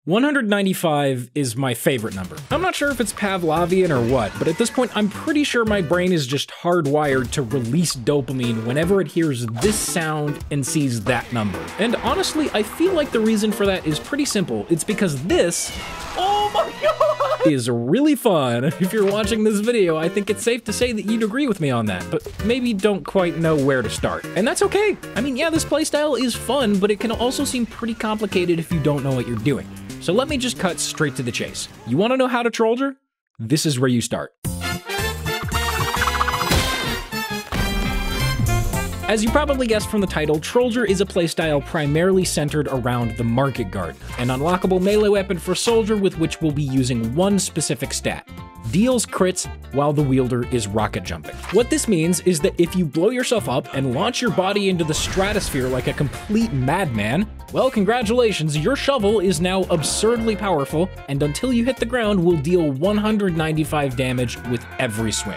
195 is my favorite number. I'm not sure if it's Pavlovian or what, but at this point, I'm pretty sure my brain is just hardwired to release dopamine whenever it hears this sound and sees that number. And honestly, I feel like the reason for that is pretty simple. It's because this, oh my god, is really fun. If you're watching this video, I think it's safe to say that you'd agree with me on that, but maybe don't quite know where to start. And that's okay. I mean, yeah, this playstyle is fun, but it can also seem pretty complicated if you don't know what you're doing. So let me just cut straight to the chase. You want to know how to Trolldier? This is where you start. As you probably guessed from the title, Trolldier is a playstyle primarily centered around the Market Garden, an unlockable melee weapon for Soldier with which we'll be using one specific stat. Deals crits while the wielder is rocket jumping. What this means is that if you blow yourself up and launch your body into the stratosphere like a complete madman, well, congratulations, your shovel is now absurdly powerful, and until you hit the ground will deal 195 damage with every swing.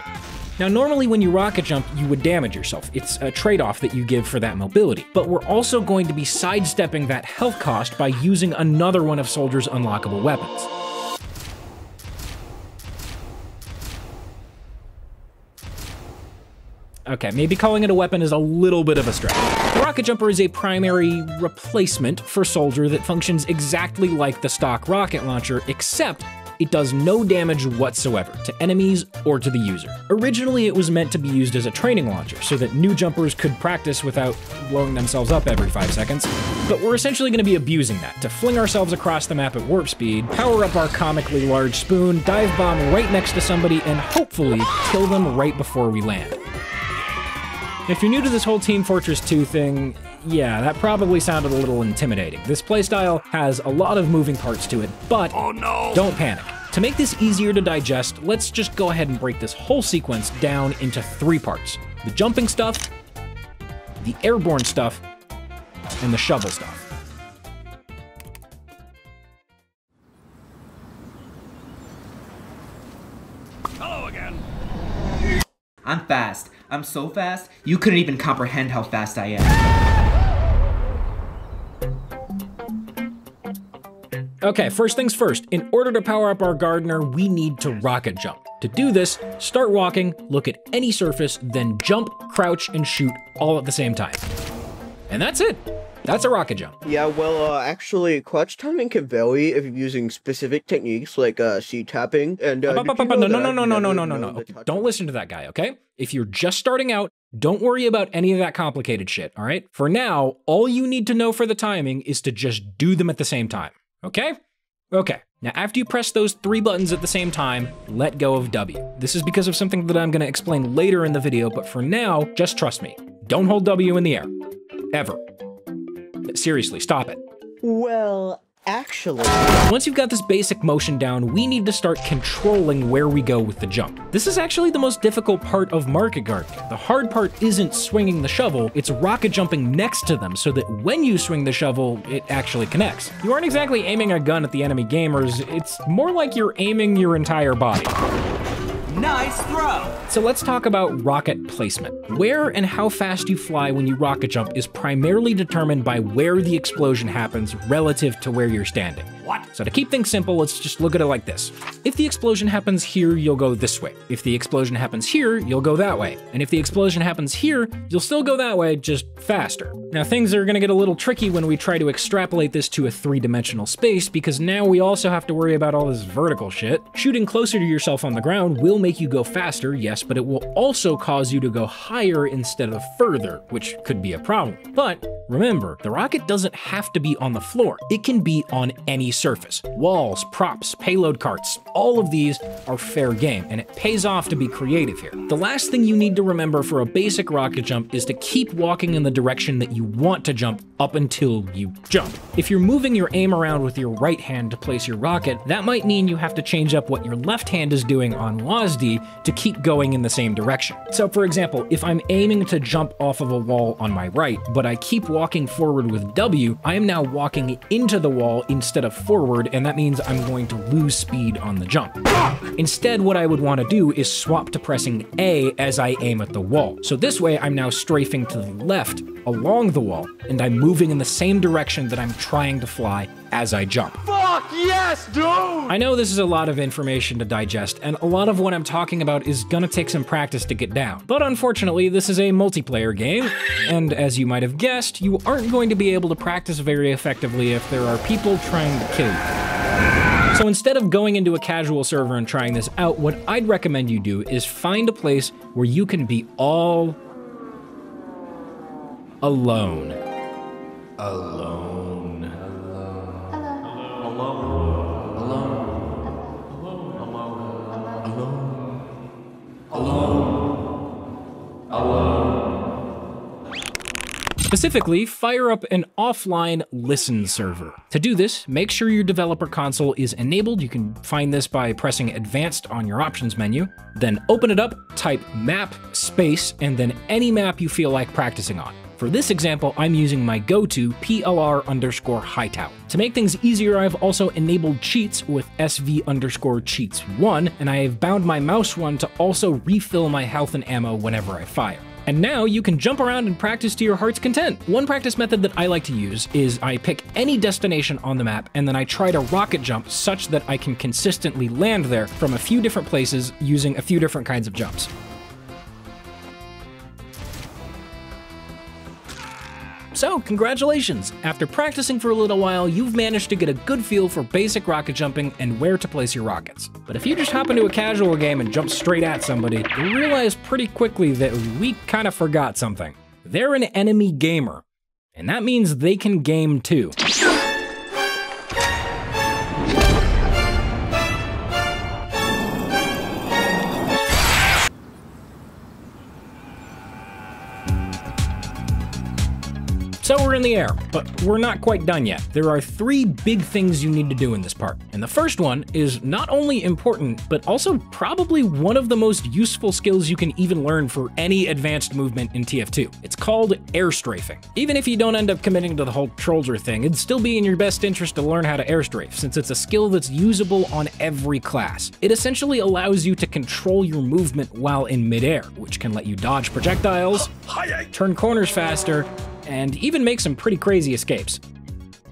Now, normally when you rocket jump, you would damage yourself. It's a trade-off that you give for that mobility. But we're also going to be sidestepping that health cost by using another one of Soldier's unlockable weapons. Okay, maybe calling it a weapon is a little bit of a stretch. The rocket jumper is a primary replacement for Soldier that functions exactly like the stock rocket launcher, except it does no damage whatsoever to enemies or to the user. Originally, it was meant to be used as a training launcher so that new jumpers could practice without blowing themselves up every 5 seconds, but we're essentially going to be abusing that to fling ourselves across the map at warp speed, power up our comically large spoon, dive bomb right next to somebody, and hopefully kill them right before we land. If you're new to this whole Team Fortress 2 thing, yeah, that probably sounded a little intimidating. This playstyle has a lot of moving parts to it, but oh no, don't panic. To make this easier to digest, let's just go ahead and break this whole sequence down into 3 parts. The jumping stuff, the airborne stuff, and the shovel stuff. Hello again. I'm fast. I'm so fast, you couldn't even comprehend how fast I am. Okay, first things first. In order to power up our gardener, we need to rocket jump. To do this, start walking, look at any surface, then jump, crouch, and shoot all at the same time. And that's it. That's a rocket jump. Yeah, well, actually, crouch timing can vary if you're using specific techniques like C-tapping and No. Okay, don't listen to that guy, okay? If you're just starting out, don't worry about any of that complicated shit, all right? For now, all you need to know for the timing is to just do them at the same time, okay? Okay, now after you press those 3 buttons at the same time, let go of W. This is because of something that I'm gonna explain later in the video, but for now, just trust me. Don't hold W in the air. Ever. Seriously, stop it. Well, actually... Once you've got this basic motion down, we need to start controlling where we go with the jump. This is actually the most difficult part of Market Gardening. The hard part isn't swinging the shovel, it's rocket jumping next to them so that when you swing the shovel, it actually connects. You aren't exactly aiming a gun at the enemy gamers, it's more like you're aiming your entire body. Nice throw! So let's talk about rocket placement. Where and how fast you fly when you rocket jump is primarily determined by where the explosion happens relative to where you're standing. What? So to keep things simple, let's just look at it like this. If the explosion happens here, you'll go this way. If the explosion happens here, you'll go that way. And if the explosion happens here, you'll still go that way, just faster. Now things are gonna get a little tricky when we try to extrapolate this to a 3-dimensional space, because now we also have to worry about all this vertical shit. Shooting closer to yourself on the ground will make you go faster, yes, but it will also cause you to go higher instead of further, which could be a problem. But remember, the rocket doesn't have to be on the floor. It can be on any surface. Walls, props, payload carts, all of these are fair game, and it pays off to be creative here. The last thing you need to remember for a basic rocket jump is to keep walking in the direction that you want to jump up until you jump. If you're moving your aim around with your right hand to place your rocket, that might mean you have to change up what your left hand is doing on WASD to keep going in the same direction. So for example, if I'm aiming to jump off of a wall on my right, but I keep walking forward with W, I am now walking into the wall instead of forward, and that means I'm going to lose speed on the jump. Instead, what I would want to do is swap to pressing A as I aim at the wall. So this way, I'm now strafing to the left along the wall, and I'm moving in the same direction that I'm trying to fly as I jump. Fuck Yes, dude! I know this is a lot of information to digest, and a lot of what I'm talking about is gonna take some practice to get down. But unfortunately, this is a multiplayer game, and as you might have guessed, you aren't going to be able to practice very effectively if there are people trying to kill you. So instead of going into a casual server and trying this out, what I'd recommend you do is find a place where you can be all alone. Alone. Specifically, fire up an offline listen server. To do this, make sure your developer console is enabled. You can find this by pressing Advanced on your options menu. Then open it up, type map space, and then any map you feel like practicing on. For this example, I'm using my go-to PLR_Hightower. To make things easier, I've also enabled cheats with SV_cheats1, and I have bound my mouse one to also refill my health and ammo whenever I fire. And now you can jump around and practice to your heart's content. One practice method that I like to use is I pick any destination on the map and then I try to rocket jump such that I can consistently land there from a few different places using a few different kinds of jumps. So, congratulations! After practicing for a little while, you've managed to get a good feel for basic rocket jumping and where to place your rockets. But if you just hop into a casual game and jump straight at somebody, you'll realize pretty quickly that we kind of forgot something. They're an enemy gamer, and that means they can game too. So we're in the air, but we're not quite done yet. There are 3 big things you need to do in this part. And the first one is not only important, but also probably one of the most useful skills you can even learn for any advanced movement in TF2. It's called air strafing. Even if you don't end up committing to the whole Trolldier thing, it'd still be in your best interest to learn how to air strafe, since it's a skill that's usable on every class. It essentially allows you to control your movement while in midair, which can let you dodge projectiles, turn corners faster, and even make some pretty crazy escapes.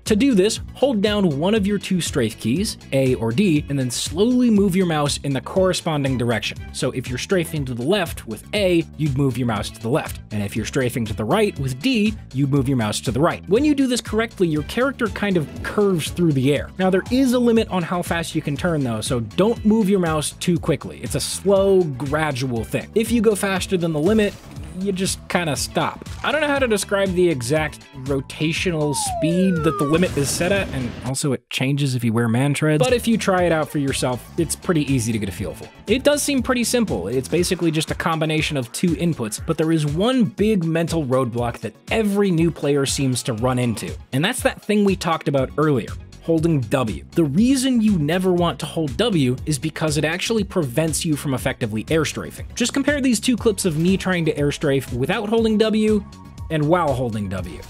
To do this, hold down one of your 2 strafe keys, A or D, and then slowly move your mouse in the corresponding direction. So if you're strafing to the left with A, you'd move your mouse to the left. And if you're strafing to the right with D, you'd move your mouse to the right. When you do this correctly, your character kind of curves through the air. Now there is a limit on how fast you can turn though, so don't move your mouse too quickly. It's a slow, gradual thing. If you go faster than the limit, you just kind of stop. I don't know how to describe the exact rotational speed that the limit is set at, and also it changes if you wear man treads, but if you try it out for yourself, it's pretty easy to get a feel for. It does seem pretty simple. It's basically just a combination of 2 inputs, but there is one big mental roadblock that every new player seems to run into, and that's that thing we talked about earlier. Holding W. The reason you never want to hold W is because it actually prevents you from effectively air strafing. Just compare these 2 clips of me trying to air strafe without holding W and while holding W,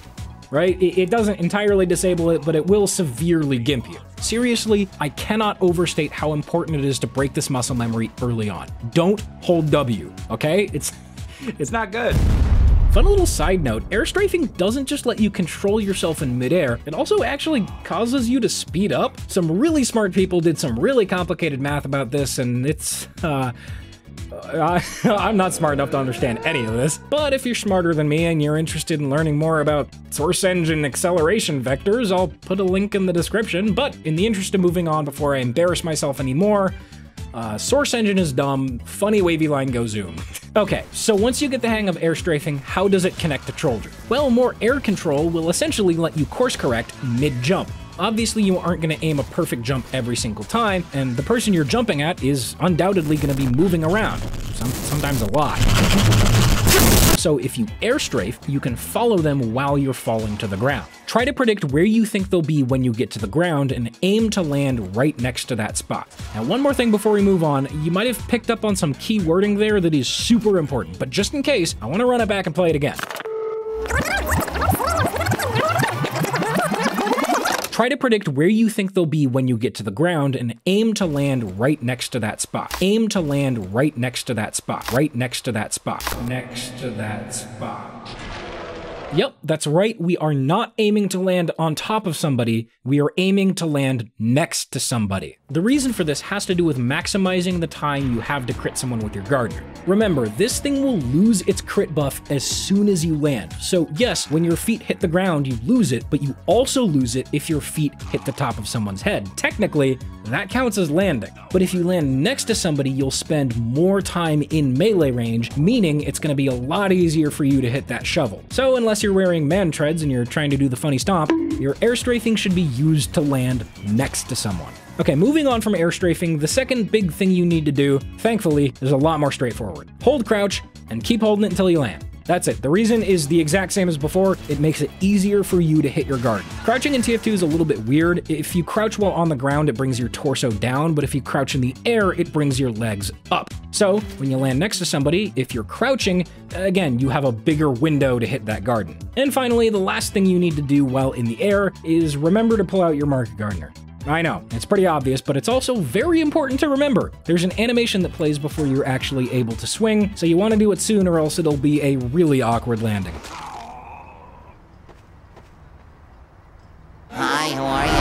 right? It doesn't entirely disable it, but it will severely gimp you. Seriously, I cannot overstate how important it is to break this muscle memory early on. Don't hold W, okay? It's not good. Fun little side note, air strafing doesn't just let you control yourself in midair, it also actually causes you to speed up. Some really smart people did some really complicated math about this, and it's, I'm not smart enough to understand any of this. But if you're smarter than me and you're interested in learning more about source engine acceleration vectors, I'll put a link in the description. But in the interest of moving on before I embarrass myself anymore, source engine is dumb, funny wavy line go zoom. Okay, so once you get the hang of air strafing, how does it connect to Trolldier? Well, more air control will essentially let you course correct mid-jump. Obviously, you aren't going to aim a perfect jump every single time, and the person you're jumping at is undoubtedly going to be moving around, sometimes a lot. So if you air strafe, you can follow them while you're falling to the ground. Try to predict where you think they'll be when you get to the ground and aim to land right next to that spot. Now, one more thing before we move on, you might have picked up on some key wording there that is super important, but just in case, I want to run it back and play it again. Try to predict where you think they'll be when you get to the ground and aim to land right next to that spot. Aim to land right next to that spot. Right next to that spot. Next to that spot. Yep, that's right, we are not aiming to land on top of somebody, we are aiming to land next to somebody. The reason for this has to do with maximizing the time you have to crit someone with your Gardener. Remember, this thing will lose its crit buff as soon as you land. So yes, when your feet hit the ground, you lose it, but you also lose it if your feet hit the top of someone's head. Technically, that counts as landing. But if you land next to somebody, you'll spend more time in melee range, meaning it's gonna be a lot easier for you to hit that shovel. So unless you're wearing man treads and you're trying to do the funny stomp, your air strafing should be used to land next to someone. Okay, moving on from air strafing, the second big thing you need to do, thankfully, is a lot more straightforward. Hold crouch and keep holding it until you land. That's it. The reason is the exact same as before. It makes it easier for you to hit your Garden. Crouching in TF2 is a little bit weird. If you crouch while on the ground, it brings your torso down, but if you crouch in the air, it brings your legs up. So when you land next to somebody, if you're crouching, again, you have a bigger window to hit that Garden. And finally, the last thing you need to do while in the air is remember to pull out your Market Gardener. I know, it's pretty obvious, but it's also very important to remember. There's an animation that plays before you're actually able to swing, so you want to do it soon or else it'll be a really awkward landing. Hi, how are you?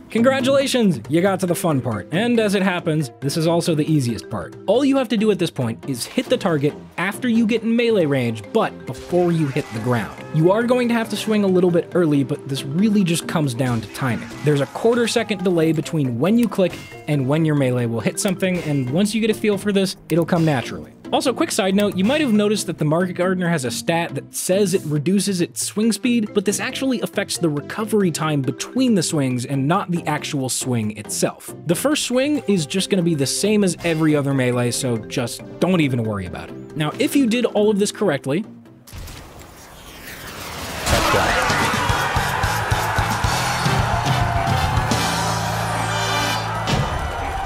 Congratulations, you got to the fun part. And as it happens, this is also the easiest part. All you have to do at this point is hit the target after you get in melee range, but before you hit the ground. You are going to have to swing a little bit early, but this really just comes down to timing. There's a quarter-second delay between when you click and when your melee will hit something, and once you get a feel for this, it'll come naturally. Also, quick side note, you might have noticed that the Market Gardener has a stat that says it reduces its swing speed, but this actually affects the recovery time between the swings and not the actual swing itself. The first swing is just going to be the same as every other melee, so just don't even worry about it. Now, if you did all of this correctly,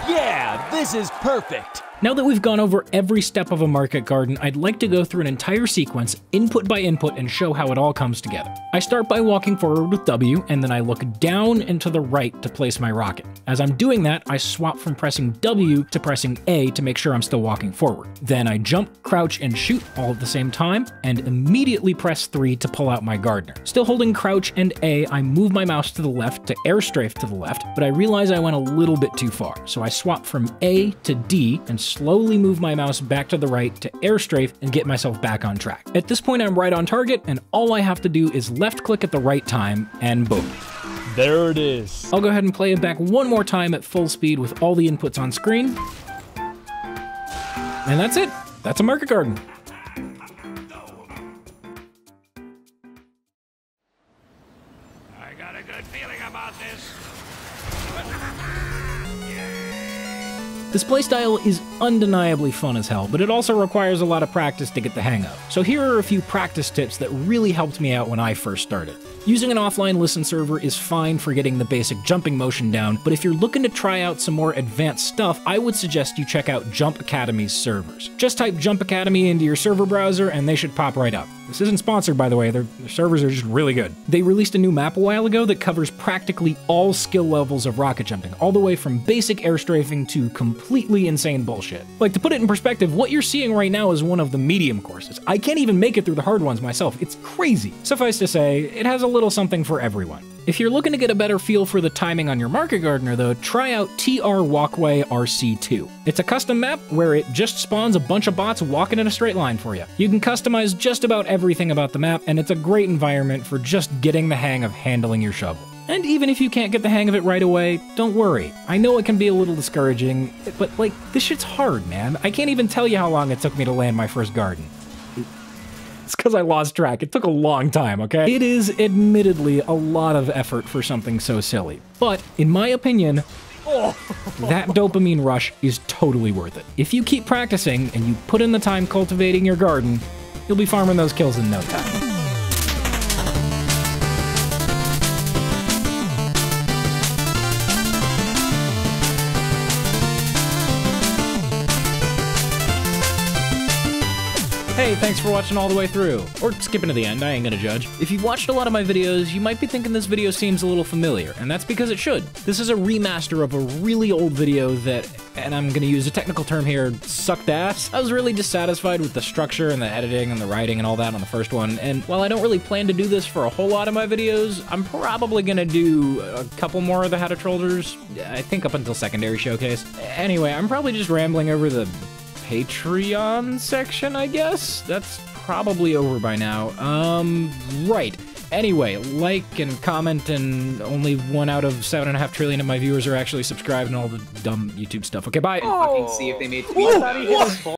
Yeah, this is perfect. now that we've gone over every step of a market garden, I'd like to go through an entire sequence, input by input, and show how it all comes together. I start by walking forward with W, and then I look down and to the right to place my rocket. As I'm doing that, I swap from pressing W to pressing A to make sure I'm still walking forward. Then I jump, crouch, and shoot all at the same time, and immediately press 3 to pull out my gardener. Still holding crouch and A, I move my mouse to the left to air strafe to the left, but I realize I went a little bit too far, so I swap from A to D and slowly move my mouse back to the right to air strafe and get myself back on track. At this point, I'm right on target, and all I have to do is left click at the right time, and boom. There it is. I'll go ahead and play it back one more time at full speed with all the inputs on screen. And that's it. That's a market garden. I got a good feeling about this. This playstyle is undeniably fun as hell, but it also requires a lot of practice to get the hang of. So here are a few practice tips that really helped me out when I first started. Using an offline listen server is fine for getting the basic jumping motion down, but if you're looking to try out some more advanced stuff, I would suggest you check out Jump Academy's servers. Just type Jump Academy into your server browser and they should pop right up. This isn't sponsored, by the way, their servers are just really good. They released a new map a while ago that covers practically all skill levels of rocket jumping, all the way from basic air strafing to completely insane bullshit. Like, to put it in perspective, what you're seeing right now is one of the medium courses. I can't even make it through the hard ones myself, it's crazy. Suffice to say, it has a little something for everyone. If you're looking to get a better feel for the timing on your market gardener though, try out TR Walkway RC2. It's a custom map where it just spawns a bunch of bots walking in a straight line for you. You can customize just about everything about the map, and it's a great environment for just getting the hang of handling your shovel. And even if you can't get the hang of it right away, don't worry. I know it can be a little discouraging, but like, this shit's hard, man. I can't even tell you how long it took me to land my first garden. It's because I lost track. It took a long time, okay? It is admittedly a lot of effort for something so silly. But, in my opinion, that dopamine rush is totally worth it. If you keep practicing and you put in the time cultivating your garden, you'll be farming those kills in no time. hey, thanks for watching all the way through. Or skipping to the end, I ain't gonna judge. If you've watched a lot of my videos, you might be thinking this video seems a little familiar, and that's because it should. This is a remaster of a really old video that, and I'm gonna use a technical term here, sucked ass. I was really dissatisfied with the structure and the editing and the writing and all that on the first one, and while I don't really plan to do this for a whole lot of my videos, I'm probably gonna do a couple more of the How to Trollders, I think up until Secondary Showcase. Anyway, I'm probably just rambling over the Patreon section, I guess? That's probably over by now. Right. Anyway, like and comment, and only 1 out of 7.5 trillion of my viewers are actually subscribed and all the dumb YouTube stuff. Okay, bye. Fucking see if they made tweets about it.